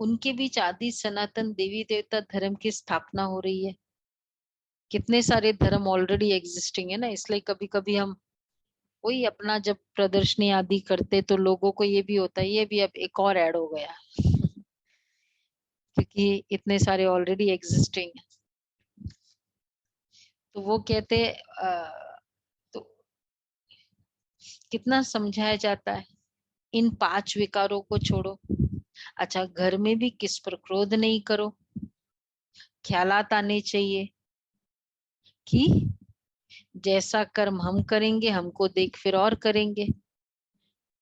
उनके बीच आदि सनातन देवी देवता धर्म की स्थापना हो रही है। कितने सारे धर्म ऑलरेडी एग्जिस्टिंग है ना, इसलिए कभी कभी हम वही अपना जब प्रदर्शनी आदि करते तो लोगों को ये भी होता है ये भी अब एक और ऐड हो गया क्योंकि इतने सारे ऑलरेडी एग्जिस्टिंग है। तो वो कहते तो कितना समझाया जाता है इन 5 विकारों को छोड़ो। अच्छा, घर में भी किस पर क्रोध नहीं करो, ख्यालात आने चाहिए कि जैसा कर्म हम करेंगे हमको देख फिर और करेंगे,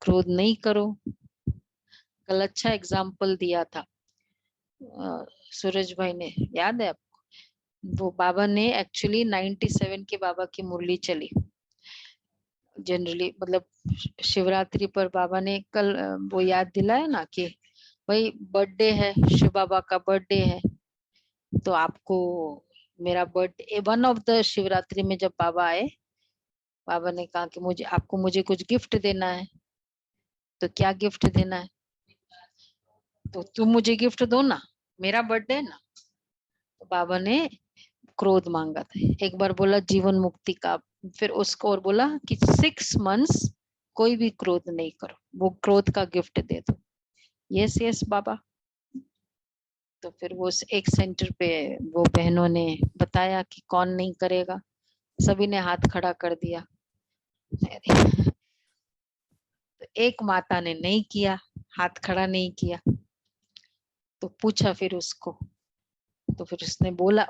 क्रोध नहीं करो। कल अच्छा एग्जाम्पल दिया था सूरज भाई ने, याद है आपको? वो बाबा ने एक्चुअली 97 के बाबा की मुरली चली जनरली, मतलब शिवरात्रि पर बाबा ने कल वो याद दिलाया ना कि भाई बर्थडे है, शिव बाबा का बर्थडे है, तो आपको मेरा बर्थडे 1 ऑफ द शिवरात्रि में जब बाबा आए, बाबा ने कहा कि मुझे कुछ गिफ्ट देना है। तो क्या गिफ्ट देना है? तो तुम मुझे गिफ्ट दो ना, मेरा बर्थडे है ना। तो बाबा ने क्रोध मांगा था, एक बार बोला जीवन मुक्ति का, फिर उसको और बोला कि 6 मंथ्स कोई भी क्रोध नहीं करो, वो क्रोध का गिफ्ट दे दो। यस यस बाबा। तो फिर वो एक सेंटर पे वो बहनों ने बताया कि कौन नहीं करेगा, सभी ने हाथ खड़ा कर दिया तो एक माता ने नहीं किया, हाथ खड़ा नहीं किया। तो पूछा फिर उसको, तो फिर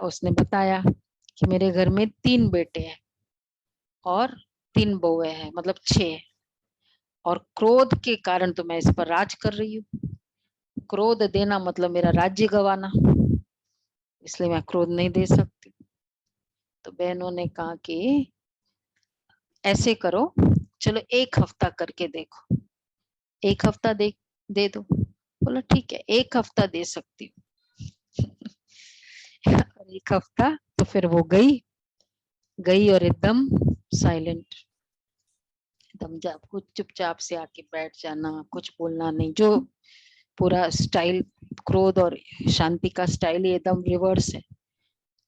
उसने बताया कि मेरे घर में 3 बेटे हैं और 3 बहुएं हैं, मतलब 6, और क्रोध के कारण तो मैं इस पर राज कर रही हूँ। क्रोध देना मतलब मेरा राज्य गंवाना, इसलिए मैं क्रोध नहीं दे सकती। तो बहनों ने कहा कि ऐसे करो, चलो 1 हफ्ता करके देखो, 1 हफ्ता दे दो। बोला ठीक है 1 हफ्ता दे सकती हूँ 1 हफ्ता। तो फिर वो गई और एकदम साइलेंट, एकदम जब कुछ चुपचाप से आके बैठ जाना, कुछ बोलना नहीं, जो पूरा स्टाइल क्रोध और शांति का स्टाइल ही एकदम रिवर्स है।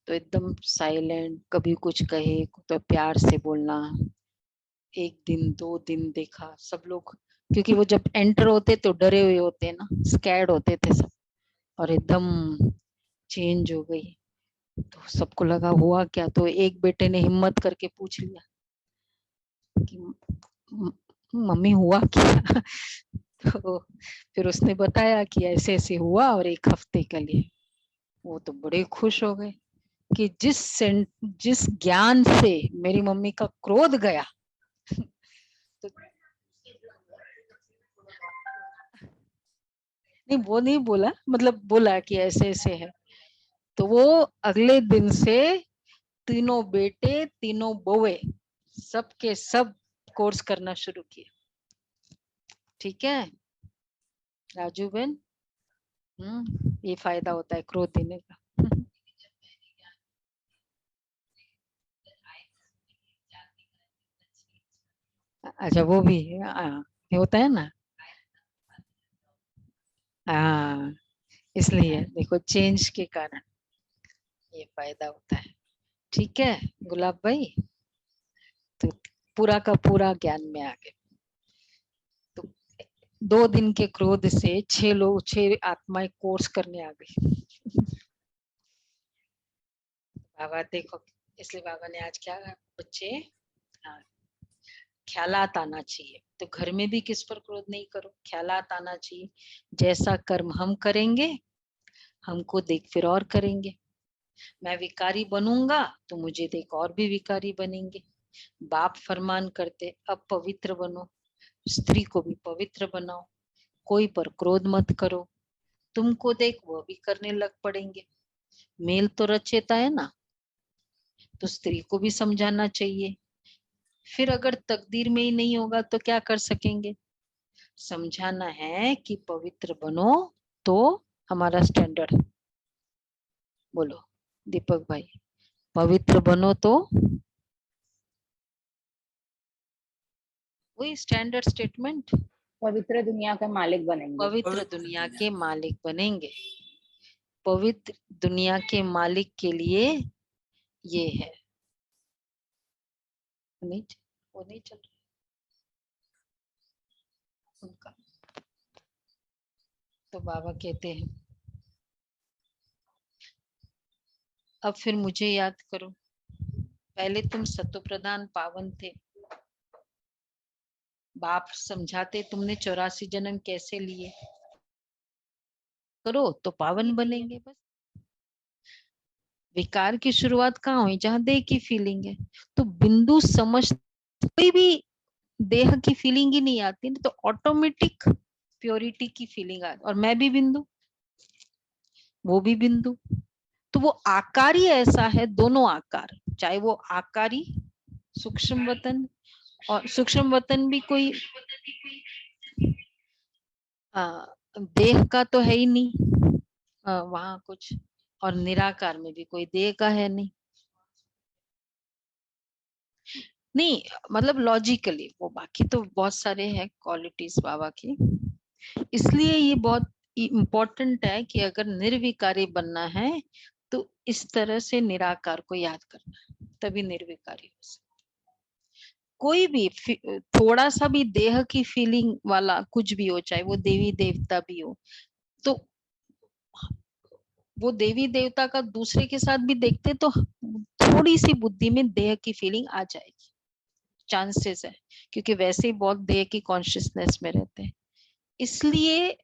तो एकदम साइलेंट, कभी कुछ कहे तो प्यार से बोलना। 1 दिन 2 दिन देखा सब लोग, क्योंकि वो जब एंटर होते तो डरे हुए होते ना, स्कैर्ड होते थे सब, और एकदम चेंज हो गई। तो सबको लगा हुआ क्या, तो एक बेटे ने हिम्मत करके पूछ लिया कि मम्मी हुआ क्या तो फिर उसने बताया कि ऐसे ऐसे हुआ और 1 हफ्ते के लिए। वो तो बड़े खुश हो गए कि जिस ज्ञान से मेरी मम्मी का क्रोध गया तो नहीं, वो नहीं बोला, मतलब बोला कि ऐसे ऐसे है। तो वो अगले दिन से 3 बेटे 3 बहुए सबके सब कोर्स करना शुरू किए। ठीक है राजू बहन, ये फायदा होता है क्रोध देने का अच्छा वो भी होता है ना, हाँ इसलिए देखो चेंज के कारण ये फायदा होता है। ठीक है गुलाब भाई, तो पूरा का पूरा ज्ञान में आ गए। तो 2 दिन के क्रोध से 6 आत्माएं कोर्स करने आ गई बाबा देखो, इसलिए बाबा ने आज क्या कहा, बच्चे ख्यालात आना चाहिए। तो घर में भी किस पर क्रोध नहीं करो, ख्यालात आना चाहिए, जैसा कर्म हम करेंगे हमको देख फिर और करेंगे। मैं विकारी बनूंगा तो मुझे देख और भी विकारी बनेंगे। बाप फरमान करते अब पवित्र बनो, स्त्री को भी पवित्र बनाओ, कोई पर क्रोध मत करो, तुमको देख वो भी करने लग पड़ेंगे। मेल तो रचेता है ना, तो स्त्री को भी समझाना चाहिए। फिर अगर तकदीर में ही नहीं होगा तो क्या कर सकेंगे, समझाना है कि पवित्र बनो, तो हमारा स्टैंडर्ड बोलो दीपक भाई, पवित्र बनो तो वही स्टैंडर्ड स्टेटमेंट, पवित्र दुनिया का मालिक बनेंगे। पवित्र दुनिया के मालिक बनेंगे। पवित्र दुनिया के मालिक के लिए ये है, नहीं वो नहीं चल रहा उनका। तो बाबा कहते हैं अब फिर मुझे याद करो, पहले तुम सत्व प्रधान पावन थे, बाप समझाते तुमने 84 जन्म कैसे लिए, करो तो पावन बनेंगे। बस विकार की शुरुआत कहाँ हुई, जहां देह की फीलिंग है। तो बिंदु समझ, कोई भी देह की फीलिंग ही नहीं आती तो ऑटोमेटिक प्योरिटी की फीलिंग आती। और मैं भी बिंदु, वो भी बिंदु, तो वो आकार ही ऐसा है, दोनों आकार, चाहे वो आकारी सूक्ष्म वतन, और सूक्ष्म वतन भी कोई देह का तो है ही नहीं वहां कुछ, और निराकार में भी कोई देह का है नहीं। नहीं मतलब लॉजिकली वो, बाकी तो बहुत सारे हैं क्वालिटीज बाबा की। इसलिए ये बहुत इम्पोर्टेंट है कि अगर निर्विकारी बनना है तो इस तरह से निराकार को याद करना है, तभी निर्विकारी हो सकता। कोई भी थोड़ा सा भी देह की फीलिंग वाला कुछ भी हो, चाहे वो देवी देवता भी हो, तो वो देवी देवता का दूसरे के साथ भी देखते तो थोड़ी सी बुद्धि में देह की फीलिंग आ जाएगी, चांसेस है, क्योंकि वैसे ही बहुत देह की कॉन्शियसनेस में रहते हैं। इसलिए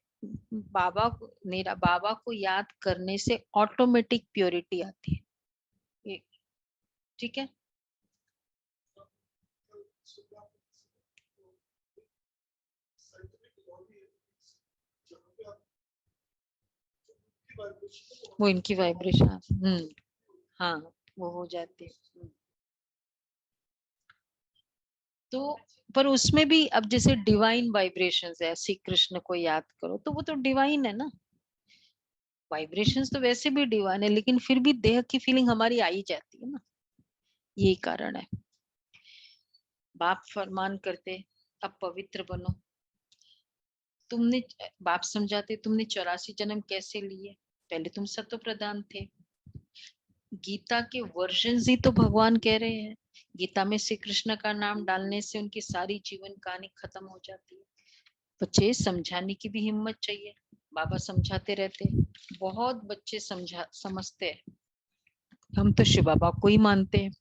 बाबा को याद करने से ऑटोमेटिक प्योरिटी आती है। ठीक है, वो इनकी वाइब्रेशन, हाँ वो हो जाती है। तो पर उसमें भी अब जैसे डिवाइन वाइब्रेशंस है, श्री कृष्ण को याद करो तो वो तो डिवाइन है ना, वाइब्रेशंस तो वैसे भी डिवाइन है, लेकिन फिर भी देह की फीलिंग हमारी आई जाती है ना, यही कारण है। बाप फरमान करते अब पवित्र बनो, तुमने, बाप समझाते तुमने 84 जन्म कैसे लिए, पहले तुम सत्व प्रधान थे। गीता के वर्जन्स ही तो भगवान कह रहे हैं, गीता में श्री कृष्ण का नाम डालने से उनकी सारी जीवन कहानी खत्म हो जाती है। बच्चे समझाने की भी हिम्मत चाहिए, बाबा समझाते रहते, बहुत बच्चे समझते हैं, हम तो शिव बाबा को ही मानते हैं,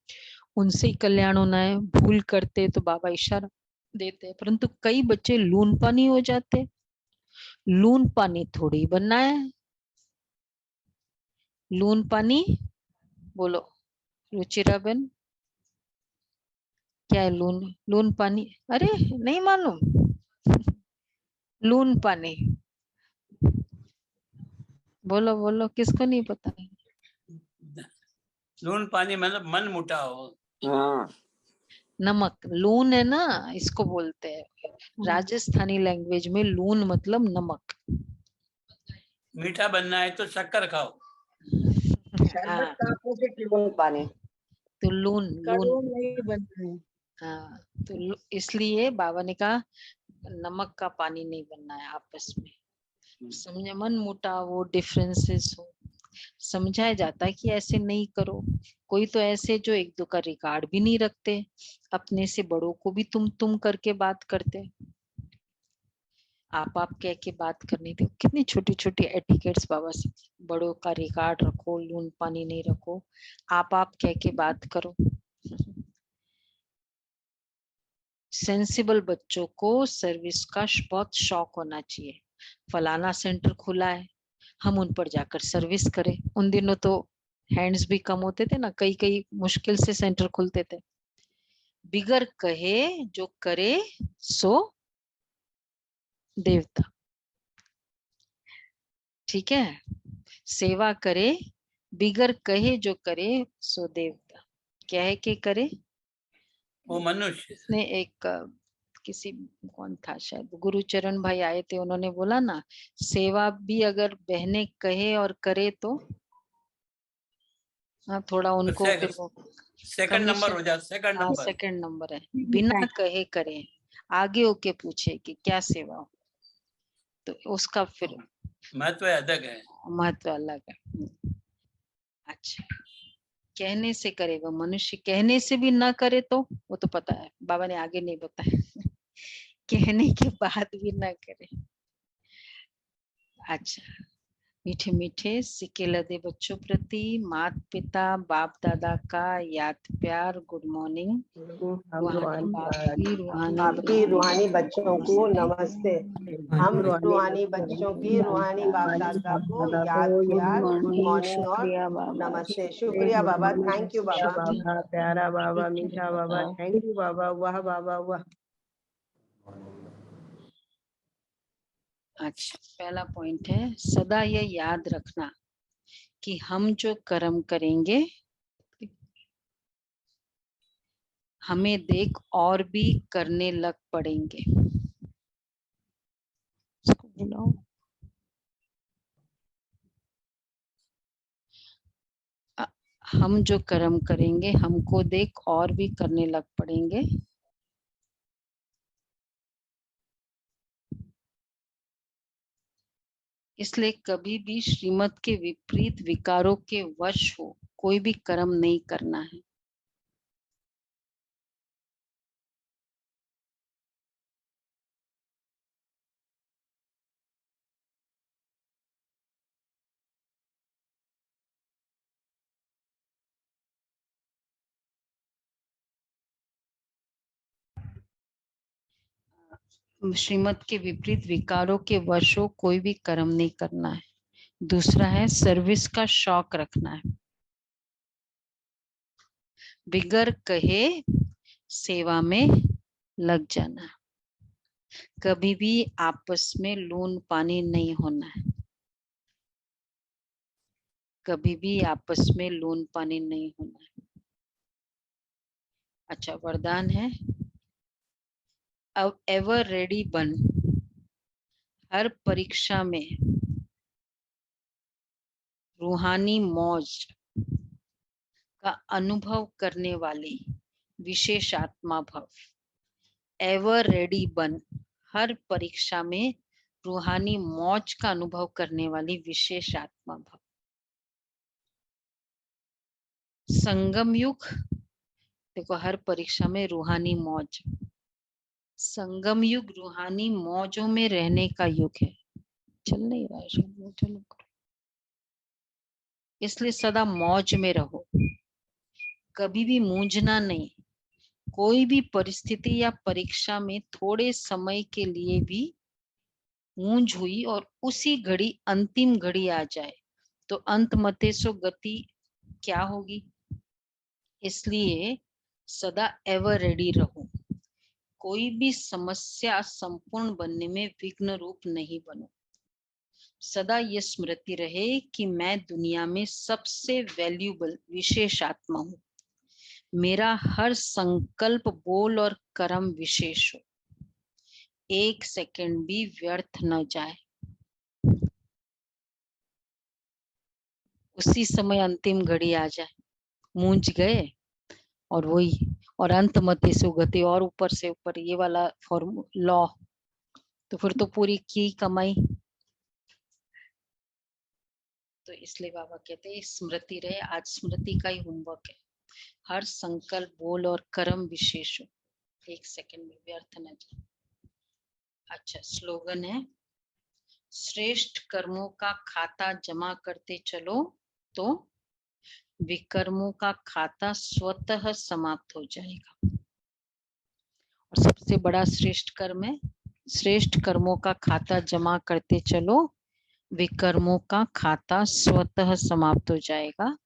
उनसे ही कल्याण होना है, भूल करते तो बाबा इशारा देते हैं, परंतु कई बच्चे लून पानी हो जाते। लून पानी थोड़ी बनना है, लून पानी बोलो रुचिरा बहन, क्या है लून, लून पानी, अरे नहीं मालूम लून पानी, बोलो बोलो, किसको नहीं पता है। लून पानी मतलब मन मुटाव। हाँ नमक, लून है ना, इसको बोलते हैं राजस्थानी लैंग्वेज में, लून मतलब नमक। मीठा बनना है तो शक्कर खाओ। शरबत का अपोजिट लून पानी, तो लून लून कड़वा नहीं बनता है। हाँ, तो इसलिए बाबा ने कहा नमक का पानी नहीं बनना है आपस में, समझे, मन मुटा वो डिफरेंसेस हो, समझाया जाता है कि ऐसे नहीं करो। कोई तो ऐसे जो एक दो का रिकॉर्ड भी नहीं रखते, अपने से बड़ों को भी तुम करके बात करते, आप कह के बात करनी थी, कितनी छोटी छोटी एटिकेट्स बाबा से, बड़ों का रिकॉर्ड रखो, लून पानी नहीं रखो, आप कह के बात करो। सेंसिबल बच्चों को सर्विस का बहुत शौक होना चाहिए, फलाना सेंटर खुला है, हम उन पर जाकर सर्विस करें। उन दिनों तो हैंड्स भी कम होते थे ना, कई कई मुश्किल से सेंटर खुलते थे। बिगर कहे जो करे सो देवता, ठीक है, सेवा करे, बिगर कहे जो करे सो देवता, कह के करे। वो मनुष्य। ने एक किसी, कौन था, शायद गुरुचरण भाई आए थे, उन्होंने बोला ना, सेवा भी अगर बहने कहे और करे तो हाँ, थोड़ा उनको फिर वो सेकंड नंबर हो जाता, सेकंड हाँ नंबर। सेकंड नंबर है, बिना कहे करे, आगे होके पूछे कि क्या सेवा हो, तो उसका फिर महत्व अलग है। महत्व अलग है। अच्छा, कहने से करेगा, मनुष्य कहने से भी ना करे तो वो तो पता है, बाबा ने आगे नहीं बताया। कहने के बाद भी ना करे। अच्छा, मीठे मीठे सिक्के लदे बच्चों प्रति माता पिता बाप दादा का याद प्यार, गुड मॉर्निंग। हम आपकी रूहानी बच्चों को नमस्ते। हम रूहानी बच्चों की रूहानी बाप दादा को याद प्यार, गुड मॉर्निंग और नमस्ते। शुक्रिया बाबा, थैंक यू बाबा। बाबा, प्यारा बाबा, मीठा बाबा, थैंक यू बाबा, वाह बाबा वाह। अच्छा, पहला पॉइंट है, सदा यह याद रखना कि हम जो कर्म करेंगे हमें देख और भी करने लग पड़ेंगे। इसको बुलाओ। हम जो कर्म करेंगे हमको देख और भी करने लग पड़ेंगे। इसलिए कभी भी श्रीमत के विपरीत विकारों के वश हो कोई भी कर्म नहीं करना है। श्रीमत के विपरीत विकारों के वश हो कोई भी कर्म नहीं करना है। दूसरा है सर्विस का शौक रखना है। बिगर कहे सेवा में लग जाना। कभी भी आपस में लून पानी नहीं होना है। कभी भी आपस में लून पानी नहीं होना है। अच्छा, वरदान है अब एवर रेडी बन। हर परीक्षा में रूहानी मौज का अनुभव करने वाली विशेष आत्मा भव। एवर रेडी बन, हर परीक्षा में रूहानी मौज का अनुभव करने वाली विशेष आत्मा भव। संगम युग, देखो हर परीक्षा में रूहानी मौज। संगम युग रूहानी मौजों में रहने का युग है। चल नहीं रहा है, चलो। इसलिए सदा मौज में रहो, कभी भी मूंझना नहीं। कोई भी परिस्थिति या परीक्षा में थोड़े समय के लिए भी मूंझ हुई और उसी घड़ी अंतिम घड़ी आ जाए तो अंत मते सो गति क्या होगी। इसलिए सदा एवर रेडी रहो। कोई भी समस्या संपूर्ण बनने में विघ्न रूप नहीं बनो। सदा ये स्मृति रहे कि मैं दुनिया में सबसे वैल्यूबल विशेष आत्मा हूँ। मेरा हर संकल्प, बोल और कर्म विशेष हो। एक सेकंड भी व्यर्थ न जाए। उसी समय अंतिम घड़ी आ जाए, मूंझ गए और वही, और अंत मते सुगति, और ऊपर से ऊपर ये वाला फॉर्मूला लॉ, तो फिर तो पूरी की कमाई। तो इसलिए बाबा कहते हैं स्मृति रहे। आज स्मृति का ही होमवर्क है। हर संकल्प, बोल और कर्म विशेष हो, एक सेकंड में व्यर्थ न जाए। अच्छा, स्लोगन है श्रेष्ठ कर्मों का खाता जमा करते चलो तो विकर्मों का खाता स्वतः समाप्त हो जाएगा। और सबसे बड़ा श्रेष्ठ कर्म है, श्रेष्ठ कर्मों का खाता जमा करते चलो विकर्मों का खाता स्वतः समाप्त हो जाएगा।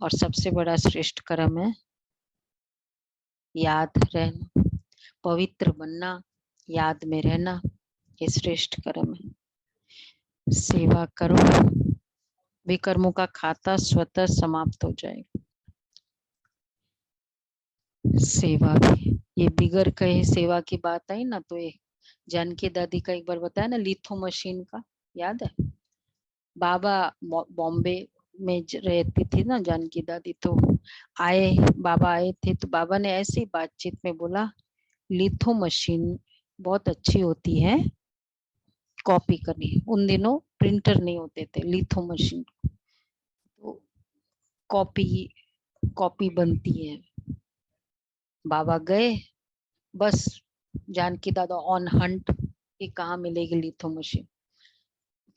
और सबसे बड़ा श्रेष्ठ कर्म है याद रहना, पवित्र बनना, याद में रहना। ये श्रेष्ठ कर्म है। सेवा करो, विकर्मों का खाता स्वतः समाप्त हो जाएगा। सेवा भी, ये बिगर कहे सेवा की बात आई ना, तो ये जानकी दादी का एक बार बताया ना, लिथो मशीन का, याद है? बाबा बॉम्बे में रहती थी ना जानकी दादी, तो बाबा आए थे, तो बाबा ने ऐसी बातचीत में बोला लिथो मशीन बहुत अच्छी होती है कॉपी करनी। उन दिनों प्रिंटर नहीं होते थे, लिथो मशीन, तो कॉपी कॉपी बनती है। बाबा गए, बस जानकी दादा ऑन हंट कि कहाँ मिलेगी लिथो मशीन।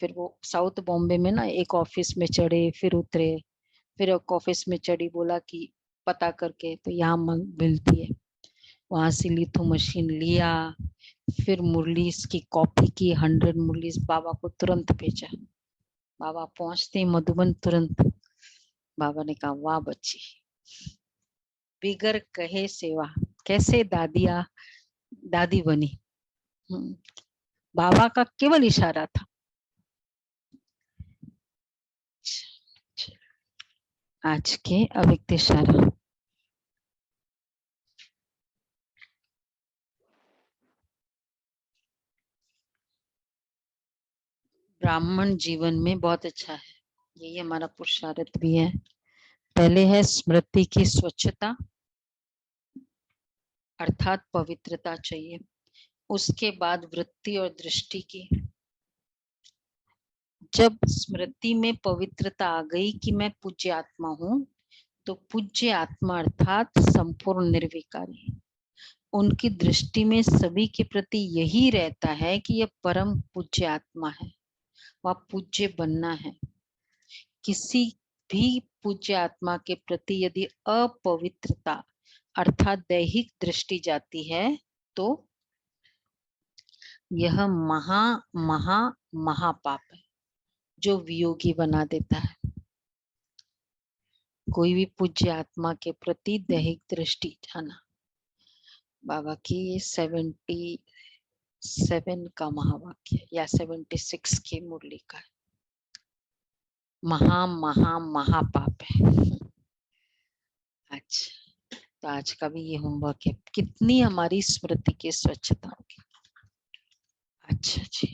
फिर वो साउथ बॉम्बे में ना एक ऑफिस में चढ़े, फिर उतरे, फिर एक ऑफिस में चढ़ी, बोला कि पता करके तो यहाँ मिलती है। वहां से लिथो मशीन लिया, फिर मुरलीस की कॉपी की 100 मुरलीस, बाबा को तुरंत भेजा। बाबा पहुंचते ही मधुबन तुरंत बाबा ने कहा वाह बच्ची, बिगर कहे सेवा, कैसे दादी बनी। बाबा का केवल इशारा था। आज के अव्यक्त इशारा। ब्राह्मण जीवन में बहुत अच्छा है, यही हमारा पुरुषार्थ भी है। पहले है स्मृति की स्वच्छता, अर्थात पवित्रता चाहिए। उसके बाद वृत्ति और दृष्टि की। जब स्मृति में पवित्रता आ गई कि मैं पूज्य आत्मा हूँ, तो पूज्य आत्मा अर्थात संपूर्ण निर्विकारी, उनकी दृष्टि में सभी के प्रति यही रहता है कि यह परम पूज्य आत्मा है, वह पूज्य बनना है। किसी भी पूज्य आत्मा के प्रति यदि अपवित्रता अर्थात दैहिक दृष्टि जाती है तो यह महा महा महापाप है, जो वियोगी बना देता है। कोई भी पूज्य आत्मा के प्रति दैहिक दृष्टि जाना। बाबा की 77 का महावाक्य या 76 की मुरली का महा महा महापाप है। अच्छा, तो आज का भी ये होमवर्क है, कितनी हमारी स्मृति की स्वच्छता होगी। अच्छा जी।